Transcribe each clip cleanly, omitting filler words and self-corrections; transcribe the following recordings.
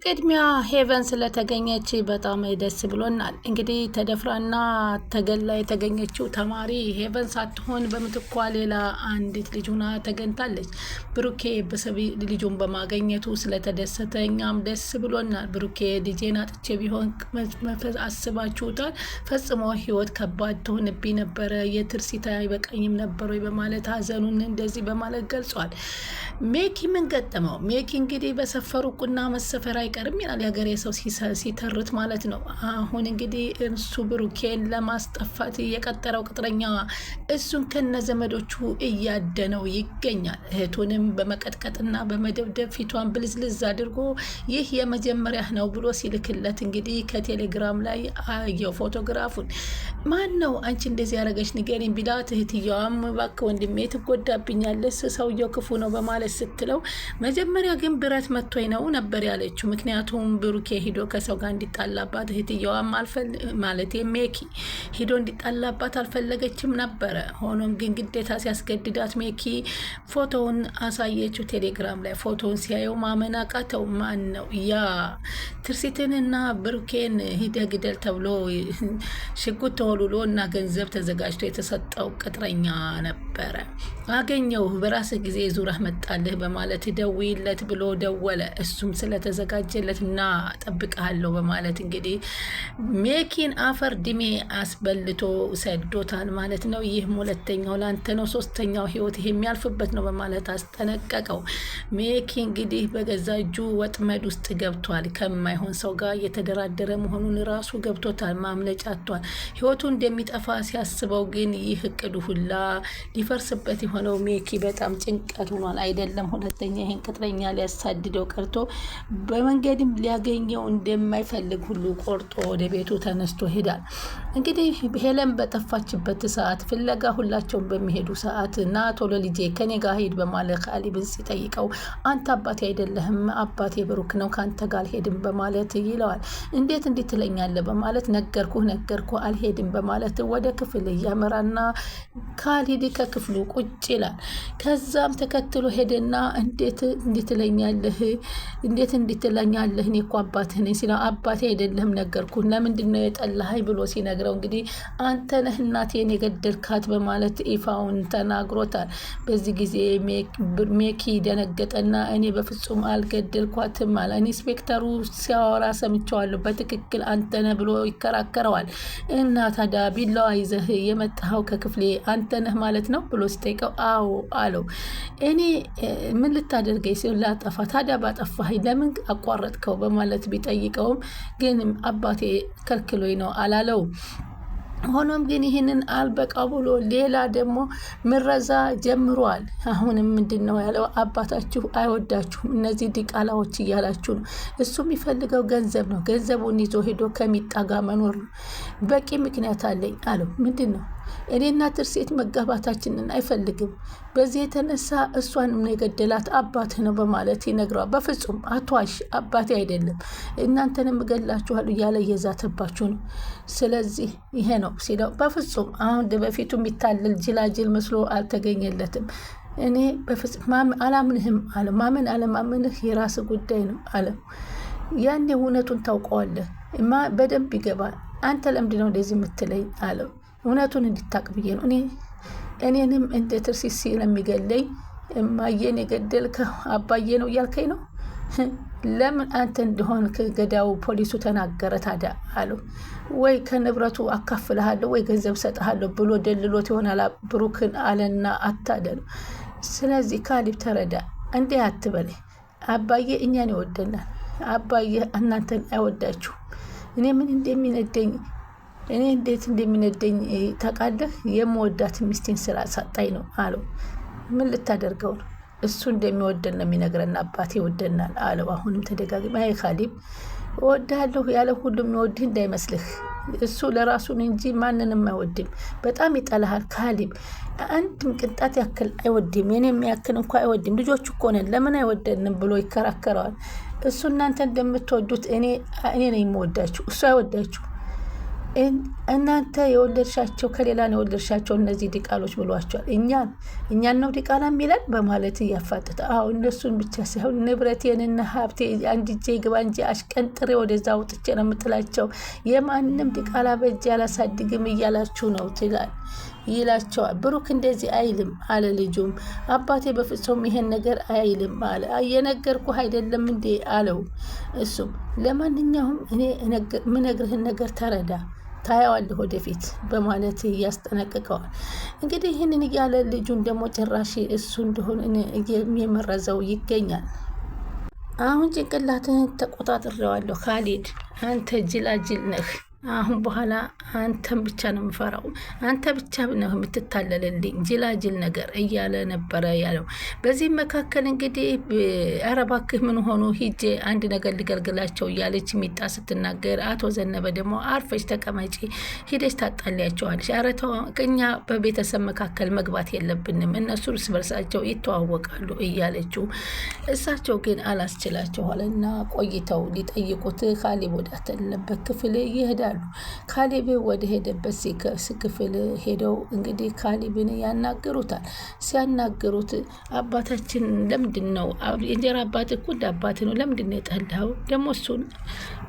በቅድሚያ ሄቨን ስለተገኘች በጣም ደስ ብሎናል። እንግዲህ ተደፍራና ተገላ የተገኘችው ተማሪ ሄቨን ሳትሆን በምትኳ ሌላ አንዲት ልጅ ሆና ተገኝታለች። ብሩኬ ልጁን በማገኘቱ ስለተደሰተ እኛም ደስ ብሎናል። ብሩኬ ልጄን አጥቼ ቢሆን አስባችሁታል? ፈጽሞ ህይወት ከባድ ትሆንብኝ ነበረ፣ የትርሲታ አይበቃኝም ነበር ወይ በማለት ሀዘኑን እንደዚህ በማለት ገልጿል። ሜኪ ምን ገጠመው? ሜኪ እንግዲህ በሰፈሩ ቁና መሰፈር አይቀርም ይላል የሀገሬ ሰው ሲተርት ማለት ነው። አሁን እንግዲህ እሱ ብሩኬን ለማስጠፋት የቀጠረው ቅጥረኛ እሱን ከነ ዘመዶቹ እያደነው ይገኛል። እህቱንም በመቀጥቀጥና በመደብደብ ፊቷን ብልዝልዝ አድርጎ ይህ የመጀመሪያ ነው ብሎ ሲልክለት እንግዲህ ከቴሌግራም ላይ አየው ፎቶግራፉን። ማን ነው አንቺ እንደዚህ ያደረገች ንገሪኝ ቢላት እህትየዋም እባክህ ወንድሜ ትጎዳብኛለች ሰውየው ክፉ ነው በማለት ስትለው መጀመሪያ ግን ብረት መቶኝ ነው ነበር ያለችው። ምክንያቱም ብሩኬ ሂዶ ከሰው ጋር እንዲጣላባት እህትየዋም ማለት ሜኪ ሂዶ እንዲጣላባት አልፈለገችም ነበረ። ሆኖም ግን ግዴታ ሲያስገድዳት ሜኪ ፎቶውን አሳየችው ቴሌግራም ላይ። ፎቶውን ሲያየው ማመን አቃተው። ማን ነው ያ ትርሲትንና ብሩኬን ሂደ ግደል ተብሎ ሽጉጥ ተወልሎ እና ገንዘብ ተዘጋጅቶ የተሰጠው ቅጥረኛ ነበረ። አገኘው በራስ ጊዜ ዙረህ መጣልህ በማለት ደውይለት ብሎ ደወለ። እሱም ስለተዘጋጀለት እና ጠብቀሃለሁ በማለት እንግዲህ ሜኪን አፈር ድሜ አስበልቶ ሰዶታል ማለት ነው። ይህም ሁለተኛው ላንተ ነው፣ ሶስተኛው ህይወት የሚያልፍበት ነው በማለት አስጠነቀቀው። ሜኪ እንግዲህ በገዛ እጁ ወጥመድ ውስጥ ገብቷል። ከማይሆን ሰው ጋር እየተደራደረ መሆኑን ራሱ ገብቶታል። ማምለጫ አጥቷል። ህይወቱ እንደሚጠፋ ሲያስበው ግን ይህ እቅዱ ሁላ ሊፈርስበት የሆነው ሜኪ በጣም ጭንቀት ሆኗል። አይደለም ሁለተኛ ይህን ቅጥረኛ ሊያሳድደው ቀርቶ በመንገድም ሊያገኘው እንደማይፈልግ ሁሉ ቆርጦ ወደ ቤቱ ተነስቶ ሄዳል። እንግዲህ ሄለን በጠፋችበት ሰዓት ፍለጋ ሁላቸውን በሚሄዱ ሰዓት ና ቶሎ ልጄ ከኔ ጋር ሂድ በማለት ካሊብን ሲጠይቀው አንተ አባቴ አይደለህም አባቴ ብሩክ ነው ከአንተ ጋር አልሄድም በማለት ይለዋል። እንዴት እንዲህ ትለኛለህ በማለት ነገርኩ አልሄድም በማለት ወደ ክፍል እያመራና ካሊድ ከክፍሉ ቁጭ ይላል። ከዛም ተከትሎ ሄደና እንዴት እንድትለኛለህ እኔ እኮ አባትህ ነኝ ሲለው አባቴ አይደለህም ነገርኩህ ለምንድነው የጠላኸኝ ብሎ ሲነግረው እንግዲህ አንተ ነህ እናቴን የገደልካት በማለት ኢፋውን ተናግሮታል። በዚህ ጊዜ ሜኪ ደነገጠና እኔ በፍጹም አልገደልኳትም አለ። ኢንስፔክተሩ ሲያወራ ሰምቼዋለሁ በትክክል አንተ ነህ ብሎ ይከራከረዋል። እና ታዲያ ቢላዋ ይዘህ የመጣኸው ከክፍሌ አንተ ነህ ማለት ነው ብሎ ሲጠይቀው አዎ አለው። እኔ ምን ልታደርገኝ ሲል ላጠፋ ታዲያ ባጠፋህ ለምን አቋረጥከው በማለት ቢጠይቀውም ግን አባቴ ከልክሎኝ ነው አላለው። ሆኖም ግን ይህንን አልበቃ ብሎ ሌላ ደግሞ ምረዛ ጀምሯል። አሁንም ምንድን ነው ያለው? አባታችሁ አይወዳችሁም እነዚህ ዲቃላዎች እያላችሁ ነው። እሱ የሚፈልገው ገንዘብ ነው። ገንዘቡን ይዞ ሄዶ ከሚጣ ጋር መኖር ነው። በቂ ምክንያት አለኝ አለው። ምንድን ነው? እኔና ትርሴት መጋባታችንን አይፈልግም። በዚህ የተነሳ እሷንም የገደላት አባትህ ነው በማለት ይነግረዋል። በፍጹም አትዋሽ፣ አባቴ አይደለም እናንተንም እገላችኋለሁ እያለ እየዛተባችሁ ነው። ስለዚህ ይሄ ነው ሲለው በፍጹም አሁን በፊቱ የሚታለል ጅላጅል መስሎ አልተገኘለትም። እኔ በፍጹም አላምንህም አለ። ማመን አለማመንህ የራስ ጉዳይ ነው አለ። ያኔ እውነቱን ታውቀዋለህ፣ በደንብ ይገባል። አንተ ለምንድነው እንደዚህ የምትለኝ አለው። እውነቱን እንድታቅ ብዬ ነው። እኔንም እንደ ትርሲት ስለሚገለኝ እማዬን የገደልከው አባዬ ነው እያልከኝ ነው? ለምን አንተ እንደሆን ገዳው ፖሊሱ ተናገረ ታዲያ አለው። ወይ ከንብረቱ አካፍልሃለሁ ወይ ገንዘብ ሰጥሃለሁ ብሎ ደልሎት ይሆናል ብሩክን አለና አታደሉ። ስለዚህ ካሊብ ተረዳ። እንዴ አትበለኝ፣ አባዬ እኛን ይወደናል፣ አባዬ እናንተን አይወዳችሁ። እኔ እንዴት እንደሚነደኝ ታውቃለህ? የምወዳት ሚስቴን ስላሳጣኝ ነው አለው። ምን ልታደርገው ነው? እሱ እንደሚወደን ነው የሚነግረን፣ አባቴ ይወደናል አለው። አሁንም ተደጋግሞ አይ ካሊብ እወድሃለሁ ያለ ሁሉም የሚወድህ እንዳይመስልህ፣ እሱ ለራሱን እንጂ ማንንም አይወድም። በጣም ይጠላሃል ካሊብ፣ አንድም ቅንጣት ያክል አይወድም። የኔ የሚያክል እንኳ አይወድም። ልጆቹ እኮ ነን ለምን አይወደንም ብሎ ይከራከረዋል። እሱ እናንተ እንደምትወዱት እኔ ነኝ የምወዳችሁ፣ እሱ አይወዳችሁ። እናንተ የወለድሻቸው ከሌላ ነው የወለድሻቸው እነዚህ ዲቃሎች ብሏቸዋል። እኛን ነው ዲቃላ የሚለን በማለት እያፋጠጠ እነሱን ብቻ ሳይሆን ንብረቴንና ሀብቴ አንድ እጄ ግባ እንጂ አሽቀንጥሬ ወደዛ አውጥቼ ነው የምጥላቸው። የማንም ዲቃላ በእጅ አላሳድግም እያላችሁ ነው ይላቸዋል። ብሩክ እንደዚህ አይልም አለ። ልጁም አባቴ በፍጹም ይሄን ነገር አይልም አለ። እየነገርኩህ አይደለም እንዴ አለው። እሱም ለማንኛውም እኔ ምነግርህን ነገር ተረዳ ታያዋለህ ወደፊት በማለት ያስጠነቅቀዋል። እንግዲህ ይህንን እያለ ልጁን ደግሞ ጭራሽ እሱ እንደሆነ የሚመረዘው ይገኛል። አሁን ጭንቅላትህን ተቆጣጥሬዋለሁ ካሊድ፣ አንተ ጅላጅል ነህ። አሁን በኋላ አንተን ብቻ ነው የምፈራው፣ አንተ ብቻ ነው የምትታለልልኝ ጅላጅል ነገር እያለ ነበረ ያለው። በዚህም መካከል እንግዲህ ኧረ እባክህ ምን ሆኑ ሂጄ አንድ ነገር ልገልግላቸው እያለች ሚጣ ስትናገር፣ አቶ ዘነበ ደግሞ አርፈሽ ተቀመጪ ሂደች ታጣሊያቸዋለች። ኧረ ተው እኛ በቤተሰብ መካከል መግባት የለብንም እነሱ እርስ በርሳቸው ይተዋወቃሉ እያለችው፣ እሳቸው ግን አላስችላቸዋል እና ቆይተው ሊጠይቁት ካሌብ ወዳለበት ክፍል ይሄዳል። ካሌብ ወደ ሄደበት ክፍል ሄደው እንግዲህ ካሌብን ያናግሩታል። ሲያናግሩት አባታችን ለምንድን ነው የእንጀራ አባት እኮ እንደ አባት ነው፣ ለምንድን ነው የጠላኸው? ደግሞ እሱን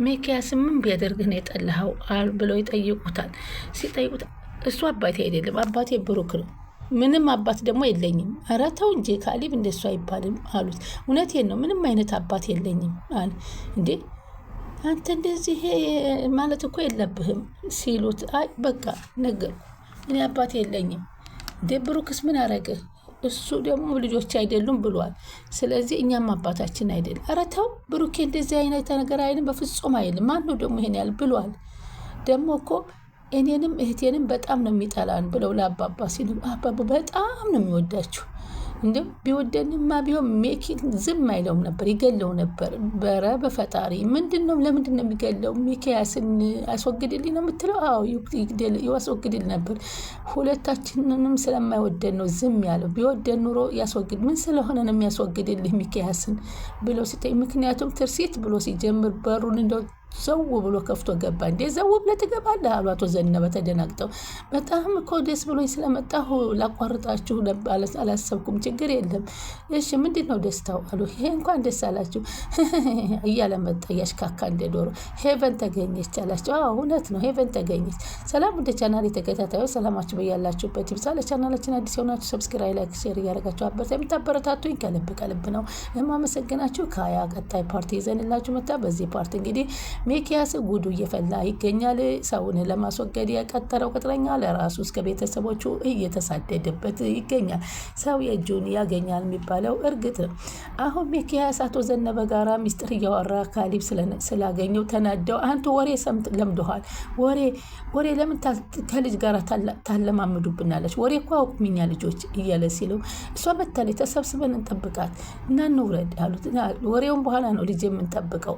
ሚኪያስ ምን ቢያደርግህ ነው የጠላኸው ብለው ይጠይቁታል። ሲጠይቁት እሱ አባቴ አይደለም አባቴ ብሩክ ነው፣ ምንም አባት ደግሞ የለኝም። ኧረ ተው እንጂ ካሌብ እንደሱ አይባልም አሉት። እውነቴን ነው ምንም አይነት አባት የለኝም አለ። እንዴ አንተ እንደዚህ ማለት እኮ የለብህም ሲሉት፣ አይ በቃ ነገር እኔ አባት የለኝም። እንደ ብሩክስ ምን አረገ? እሱ ደግሞ ልጆች አይደሉም ብሏል። ስለዚህ እኛም አባታችን አይደለም። ኧረ ተው ብሩኬ እንደዚህ አይነት ነገር አይልም፣ በፍጹም አይልም። ማነው ደግሞ ይሄን ያህል ብሏል? ደግሞ እኮ እኔንም እህቴንም በጣም ነው የሚጠላን ብለው ለአባባ ሲሉ፣ አባባ በጣም ነው የሚወዳችሁ። እንዲሁም ቢወደንማ ቢሆን ሜኪ ዝም አይለውም ነበር፣ ይገለው ነበር። በረ በፈጣሪ ለምንድን ነው የሚገለው? ሚኪያስን አስወግድልኝ ነው የምትለው? አዎ ያስወግድል ነበር። ሁለታችንንም ስለማይወደን ነው ዝም ያለው። ቢወደን ኑሮ ያስወግድ። ምን ስለሆነ ነው የሚያስወግድልህ ሚኪያስን ብለው ሲጠይቅ፣ ምክንያቱም ትርሲት ብሎ ሲጀምር በሩን እንደው ዘው ብሎ ከፍቶ ገባ። እንዴ ዘው ብለህ ትገባለህ አሉ አቶ ዘነበ ተደናግጠው። በጣም እኮ ደስ ብሎኝ ስለመጣሁ ላቋርጣችሁ አላሰብኩም። ችግር የለም እሺ ምንድን ነው ደስታው አሉ። ይሄ እንኳን ደስ አላችሁ እያለ መጣ እያሽካካ እንደ ዶሮ። ሄቨን ተገኘች አላቸው። እውነት ነው ሄቨን ተገኘች። ሰላም ወደ ቻናል የተከታታዮች ሰላማችሁ በያላችሁበት ይብዛ። ለቻናላችን አዲስ የሆናችሁ ሰብስክራይብ፣ ላይክ፣ ሼር እያደረጋችሁ የምታበረታቱኝ ከልብ ነው የማመሰግናችሁ። ከሀያ ቀጣይ ፓርቲ ይዘንላችሁ መጣ። በዚህ ፓርቲ እንግዲህ ሚኪያስ ጉዱ እየፈላ ይገኛል። ሰውን ለማስወገድ የቀጠረው ቅጥረኛ ለራሱ እስከ ቤተሰቦቹ እየተሳደደበት ይገኛል። ሰው የእጁን ያገኛል የሚባለው እርግጥ ነው። አሁን ሚኪያስ አቶ ዘነበ ጋራ ሚስጥር እያወራ ካሌብ ስላገኘው ተናደው፣ አንተ ወሬ ለምደሃል፣ ወሬ ለምን ከልጅ ጋር ታለማምዱብናለች? ወሬ እኮ አውቁምኛ ልጆች እያለ ሲለው፣ እሷ መታለች ተሰብስበን እንጠብቃት እና እንውረድ አሉት። ወሬውን በኋላ ነው ልጅ የምንጠብቀው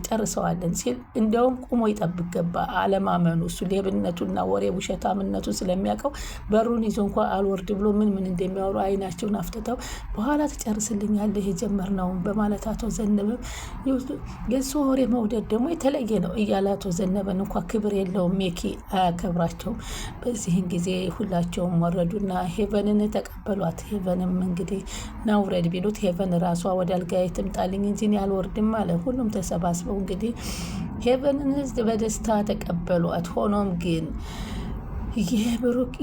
ጨርሰዋለን ሲል እንደውም ቁሞ ይጠብቅ ገባ። አለማመኑ እሱ ሌብነቱና ወሬ ውሸታምነቱ ስለሚያውቀው በሩን ይዞ እንኳ አልወርድ ብሎ ምን እንደሚያወሩ አይናቸውን አፍጥተው በኋላ ትጨርስልኛለህ የጀመርነውን በማለት አቶ ዘነበ የሱ ወሬ መውደድ ደግሞ የተለየ ነው እያለ አቶ ዘነበን እንኳ ክብር የለውም፣ ሜኪ አያከብራቸውም። በዚህን ጊዜ ሁላቸውም ወረዱና ሄቨንን ተቀበሏት። ሄቨንም እንግዲህ ናውረድ ቢሉት ሄቨን ራሷ ወደ አልጋዬ ትምጣልኝ እንጂ አልወርድም አለ። ሁሉም ተሰባስበው እንግዲህ ሄቨንን በደስታ ተቀበሏት። ሆኖም ግን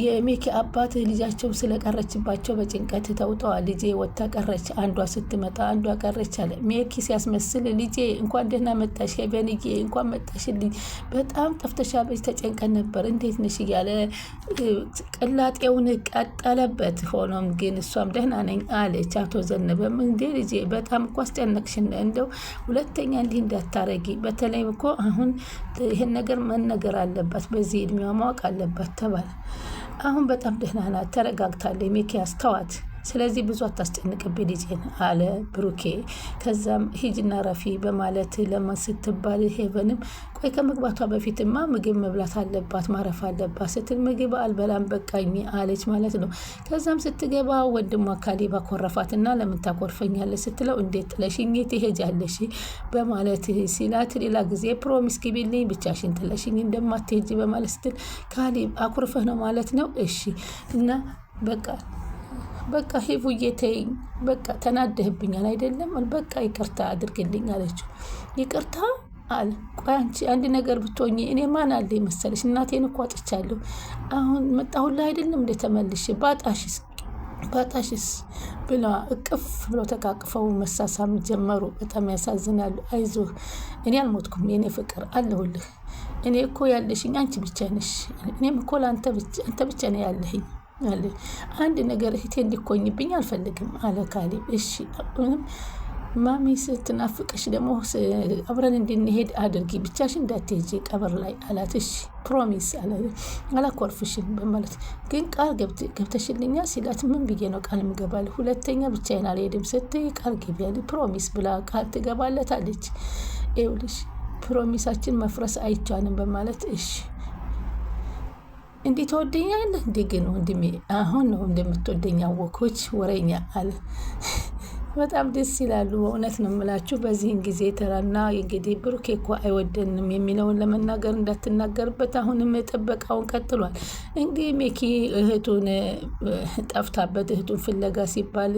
የሚኪ አባት ልጃቸው ስለቀረችባቸው በጭንቀት ተውጠዋል። ልጄ ወጥታ ቀረች፣ አንዷ ስትመጣ አንዷ ቀረች አለ ሚኪ ሲያስመስል። ልጄ እንኳን ደህና መጣሽ ሄቨንዬ፣ እንኳን መጣሽልኝ፣ በጣም ጠፍተሻለች፣ ተጨንቀን ነበር፣ እንዴት ነሽ እያለ ቅላጤውን ቀጠለበት። ሆኖም ግን እሷም ደህና ነኝ አለች። አቶ ዘነበም እንዴ ልጄ በጣም እኮ አስጨነቅሽን፣ እንደው ሁለተኛ እንዲህ እንዳታረጊ፣ በተለይም እኮ አሁን ይህን ነገር መነገር አለባት፣ በዚህ እድሜዋ ማወቅ አለባት ተባለ። አሁን በጣም ደህና ናት፣ ተረጋግታለች። ሚኪያስ ተዋት፣ ስለዚህ ብዙ አታስጨንቅብኝ ልጄን አለ ብሩኬ። ከዛም ሂጅና ረፊ በማለት ለማን ስትባል ሄቨንም ቆይ ከመግባቷ በፊትማ ምግብ መብላት አለባት ማረፍ አለባት ስትል ምግብ አልበላም በቃኝ አለች ማለት ነው። ከዛም ስትገባ ወንድሟ ካሌብ አኮረፋትና ለምን ታኮርፈኛለች ስትለው እንዴት ጥለሽኝ ትሄጃለሽ በማለት ሲላት ሌላ ጊዜ ፕሮሚስ ግቢልኝ ብቻሽን ጥለሽኝ እንደማትሄጂ በማለት ስትል ካሌብ አኩርፈህ ነው ማለት ነው እሺ እና በቃ ሄቡዬ ተይኝ በቃ ተናደህብኛል አይደለም በቃ ይቅርታ አድርግልኝ አለችው። ይቅርታ አለ። ቆይ አንቺ አንድ ነገር ብትሆኚ እኔ ማን አለኝ መሰለሽ? እናቴን እኮ አጥቻለሁ። አሁን መጣሁላ አይደለም እንደ ተመልሼ ባጣሽስ ብላ እቅፍ ብሎ ተቃቅፈው መሳሳም ጀመሩ። በጣም ያሳዝናሉ። አይዞህ እኔ አልሞትኩም የኔ ፍቅር አለሁልህ። እኔ እኮ ያለሽኝ አንቺ ብቻ ነሽ። እኔም እኮ አንተ ብቻ ነው ያለህኝ አለ። አንድ ነገር እህቴ እንዲኮኝብኝ አልፈልግም አለ ካሌብ። እሺ ማሚ ስትናፍቅሽ ደግሞ አብረን እንድንሄድ አድርጊ ብቻሽን እንዳትሄጂ ቀብር ላይ አላት። እሺ ፕሮሚስ አላኮርፍሽም በማለት ግን ቃል ገብተሽልኛ ሲላት ምን ብዬ ነው ቃል ምገባል? ሁለተኛ ብቻዬን አልሄድም ስትይ ቃል ገቢያለሽ ፕሮሚስ ብላ ቃል ትገባለታለች። ይኸውልሽ ፕሮሚሳችን መፍረስ አይቻልም በማለት እሺ እንዴት ትወደኛለህ እንዴ? ግን ወንድሜ አሁን ነው እንደምትወደኝ አወኩች ወሬኛ አለ። በጣም ደስ ይላሉ። እውነት ነው የምላችሁ። በዚህን ጊዜ ተራና እንግዲህ ብሩኬ እኮ አይወደንም የሚለውን ለመናገር እንዳትናገርበት አሁንም ጥበቃውን ቀጥሏል። እንግዲህ ሜኪ እህቱን ጠፍታበት እህቱን ፍለጋ ሲባል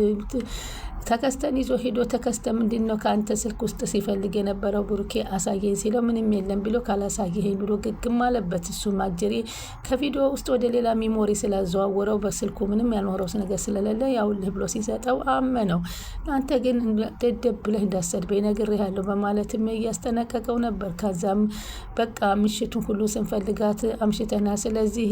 ተከስተን ይዞ ሄዶ ተከስተ ምንድን ነው ከአንተ ስልክ ውስጥ ሲፈልግ የነበረው ብሩኬ አሳየኝ ሲለው ምንም የለም ብሎ ካላሳየኝ ብሎ ግግም አለበት። እሱ ማጀሬ ከቪዲዮ ውስጥ ወደ ሌላ ሚሞሪ ስላዘዋወረው በስልኩ ምንም ያልኖረው ነገር ስለሌለ ያውልህ ብሎ ሲሰጠው አመነው። አንተ ግን ደደብ ብለህ እንዳሰድበኝ ነግሬሃለሁ በማለትም እያስጠነቀቀው ነበር። ከዛም በቃ ምሽቱን ሁሉ ስንፈልጋት አምሽተና ስለዚህ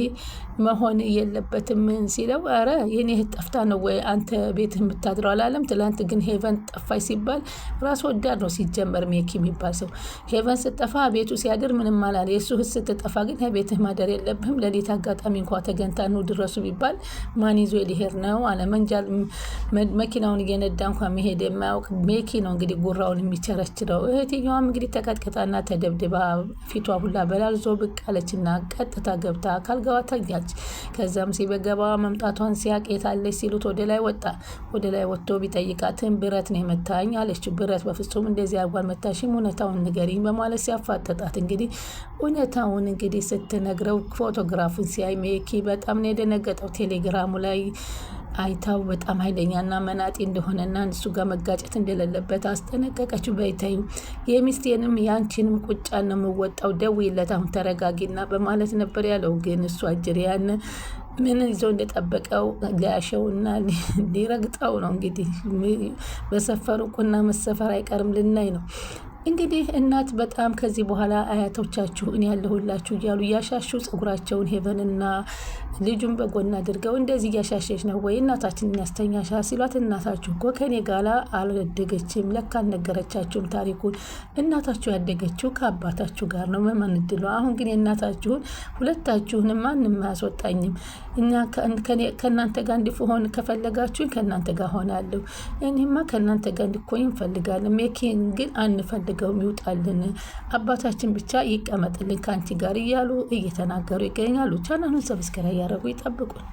መሆን የለበትም ሲለው አረ የኔ እህት ጠፍታ ነው ወይ አንተ ቤት የምታድረው አላለም? ትላንት ግን ሄቨን ጠፋይ ሲባል ራስ ወዳድ ነው ሲጀመር ሜኪ የሚባል ሰው። ሄቨን ስትጠፋ ቤቱ ሲያድር ምንም አላለ። የእሱ ህስ ስትጠፋ ግን ቤትህ ማደር የለብህም ሌሊት አጋጣሚ እንኳ ተገንታ ነው ድረሱ ቢባል ማን ይዞ ሊሄድ ነው አለ። መንጃል መኪናውን እየነዳ እንኳ መሄድ የማያውቅ ሜኪ ነው እንግዲህ ጉራውን የሚቸረችረው። እህትኛዋም እንግዲህ ተቀጥቅጣና ተደብድባ ፊቷ ሁላ በላልዞ ብቅ አለችና ቀጥታ ገብታ ካልጋዋ ተኛች። ከዛም ሲበገባ መምጣቷን ሲያቄታለች ሲሉት ወደ ላይ ወጥቶ ቢጠይቃትም ብረት ነው የመታኝ አለችው። ብረት በፍጹም እንደዚህ አጓል መታሽም እውነታውን ንገሪኝ በማለት ሲያፋጠጣት እንግዲህ እውነታውን እንግዲህ ስትነግረው ፎቶግራፉን ሲያይ ሜኪ በጣም ነው የደነገጠው። ቴሌግራሙ ላይ አይታው በጣም ኃይለኛና መናጤ እንደሆነና እሱ ጋር መጋጨት እንደሌለበት አስጠነቀቀችው። በይታዩ የሚስቴንም ያንቺንም ቁጫ ነው የምወጣው ደውይለት አሁን ተረጋጊና በማለት ነበር ያለው። ግን እሱ አጅሪያን ምን ይዞ እንደጠበቀው ሊያሸውና ሊረግጠው ነው እንግዲህ በሰፈሩ ቁና መሰፈር አይቀርም ልናይ ነው እንግዲህ። እናት በጣም ከዚህ በኋላ አያቶቻችሁ እኔ ያለሁላችሁ እያሉ እያሻሹ ጸጉራቸውን ሄቨንና ልጁን በጎን አድርገው እንደዚህ እያሻሸች ነው ወይ እናታችን ያስተኛሻ ሲሏት እናታችሁ እኮ ከኔ ጋር አልደገችም ለካ አልነገረቻችሁም ታሪኩን። እናታችሁ ያደገችው ከአባታችሁ ጋር ነው መመንድሏ። አሁን ግን የእናታችሁን ሁለታችሁንም ማንም አያስወጣኝም። እኛ ከእናንተ ጋር እንዲሆን ከፈለጋችሁኝ ከእናንተ ጋር ሆናለሁ። እኔማ ከእናንተ ጋር እንዲኮኝ እንፈልጋለን። ሜኪን ግን አንፈልገውም ይውጣልን፣ አባታችን ብቻ ይቀመጥልን ከአንቺ ጋር እያሉ እየተናገሩ ይገኛሉ። ቻናሉን ሰብስክራይብ ያደረጉ ይጠብቁን።